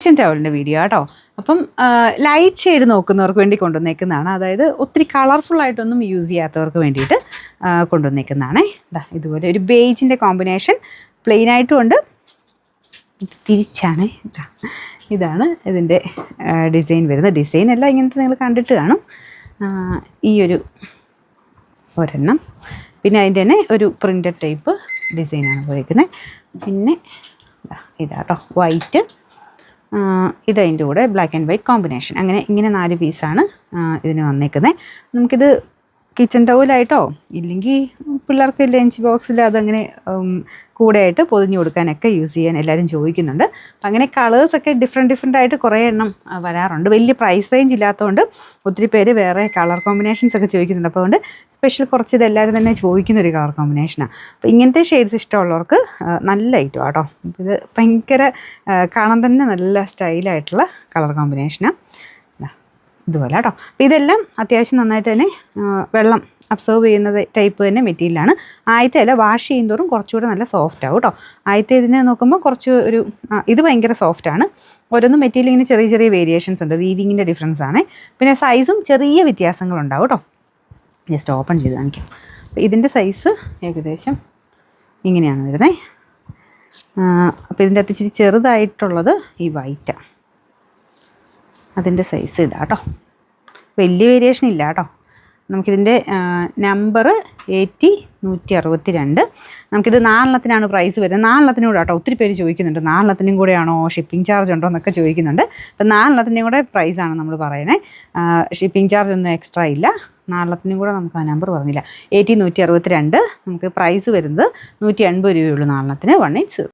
Kitchen ടവലിൻ്റെ video കേട്ടോ. അപ്പം light shade നോക്കുന്നവർക്ക് വേണ്ടി കൊണ്ടുവന്നേക്കുന്നതാണ്. അതായത് ഒത്തിരി കളർഫുള്ളായിട്ടൊന്നും യൂസ് ചെയ്യാത്തവർക്ക് വേണ്ടിയിട്ട് കൊണ്ടുവന്നേക്കുന്നതാണേ. ഇതുപോലെ ഒരു ബേജിൻ്റെ കോമ്പിനേഷൻ പ്ലെയിനായിട്ടും ഉണ്ട്. ഇത് തിരിച്ചാണ്. ഇതാണ് ഇതിൻ്റെ ഡിസൈൻ വരുന്നത്. ഡിസൈൻ എല്ലാം ഇങ്ങനത്തെ നിങ്ങൾ കണ്ടിട്ട് കാണും. ഈ ഒരു ഒരെണ്ണം, പിന്നെ അതിൻ്റെ തന്നെ ഒരു പ്രിൻ്റഡ് ടൈപ്പ് ഡിസൈനാണ് പോയിരിക്കുന്നത്. പിന്നെ ഇതാട്ടോ വൈറ്റ്, ഇതതിൻ്റെ കൂടെ ബ്ലാക്ക് ആൻഡ് വൈറ്റ് കോമ്പിനേഷൻ. അങ്ങനെ ഇങ്ങനെ 4 പീസാണ് ഇതിന് വന്നേക്കുന്നത്. നമുക്കിത് കിച്ചൺ ടൗലായിട്ടോ ഇല്ലെങ്കിൽ പിള്ളേർക്ക് ലഞ്ച് ബോക്സിൽ അതങ്ങനെ കൂടെയായിട്ട് പൊതിഞ്ഞ് കൊടുക്കാനൊക്കെ യൂസ് ചെയ്യാൻ എല്ലാവരും ചോദിക്കുന്നുണ്ട്. അപ്പം അങ്ങനെ കളേഴ്സൊക്കെ ഡിഫറെൻ്റ് ആയിട്ട് കുറേ എണ്ണം വരാറുണ്ട്. വലിയ പ്രൈസ് റേഞ്ച് ഇല്ലാത്തതുകൊണ്ട് ഒത്തിരി പേര് വേറെ കളർ കോമ്പിനേഷൻസ് ഒക്കെ ചോദിക്കുന്നുണ്ട്. അപ്പോൾ അതുകൊണ്ട് സ്പെഷ്യൽ കുറച്ച് ഇത് എല്ലാവരും തന്നെ ചോദിക്കുന്നൊരു കളർ കോമ്പിനേഷനാണ്. അപ്പോൾ ഇങ്ങനത്തെ ഷെയ്ഡ്സ് ഇഷ്ടമുള്ളവർക്ക് നല്ല ഐറ്റം കേട്ടോ. ഇത് ഭയങ്കര കാണാൻ തന്നെ നല്ല സ്റ്റൈലായിട്ടുള്ള കളർ കോമ്പിനേഷനാണ്. ഇതുപോലെ കേട്ടോ. അപ്പോൾ ഇതെല്ലാം അത്യാവശ്യം നന്നായിട്ട് തന്നെ വെള്ളം അബ്സോർവ് ചെയ്യുന്നത് ടൈപ്പ് തന്നെ മെറ്റീരിയലാണ്. ആദ്യത്തെ ഇല വാഷ് ചെയ്യുന്നതോറും കുറച്ചുകൂടെ നല്ല സോഫ്റ്റ് ആവും കേട്ടോ. ആദ്യത്തെ ഇതിനെ നോക്കുമ്പോൾ കുറച്ച് ഒരു ഇത് ഭയങ്കര സോഫ്റ്റാണ്. ഓരോന്നും മെറ്റീരിയൽ ഇങ്ങനെ ചെറിയ ചെറിയ വേരിയേഷൻസ് ഉണ്ട്. വീവിങ്ങിൻ്റെ ഡിഫറൻസ് ആണ്. പിന്നെ സൈസും ചെറിയ വ്യത്യാസങ്ങളുണ്ടാവും കേട്ടോ. ജസ്റ്റ് ഓപ്പൺ ചെയ്ത് കാണിക്കാം. അപ്പോൾ ഇതിൻ്റെ സൈസ് ഏകദേശം ഇങ്ങനെയാണ് വരുന്നത്. അപ്പോൾ ഇതിൻ്റെ അകത്ത് ഇച്ചിരി ചെറുതായിട്ടുള്ളത് ഈ വൈറ്റാണ്. അതിൻ്റെ സൈസ് ഇതാട്ടോ. വലിയ വേരിയേഷൻ ഇല്ല കേട്ടോ. നമുക്കിതിൻ്റെ നമ്പർ 162. നമുക്കിത് 4 പ്രൈസ് വരുന്നത്. 4 കൂടെ കേട്ടോ. ഒത്തിരി പേര് ചോദിക്കുന്നുണ്ട് 4 കൂടെയാണോ, ഷിപ്പിംഗ് ചാർജ് ഉണ്ടോ എന്നൊക്കെ ചോദിക്കുന്നുണ്ട്. അപ്പം 4 കൂടെ പ്രൈസാണ് നമ്മൾ പറയണേ. ഷിപ്പിംഗ് ചാർജ് ഒന്നും എക്സ്ട്രാ ഇല്ല. 4 കൂടെ നമുക്ക് ആ നമ്പർ പറഞ്ഞില്ല. 162. നമുക്ക് പ്രൈസ് വരുന്നത് 180 രൂപയുള്ളൂ 4. 180.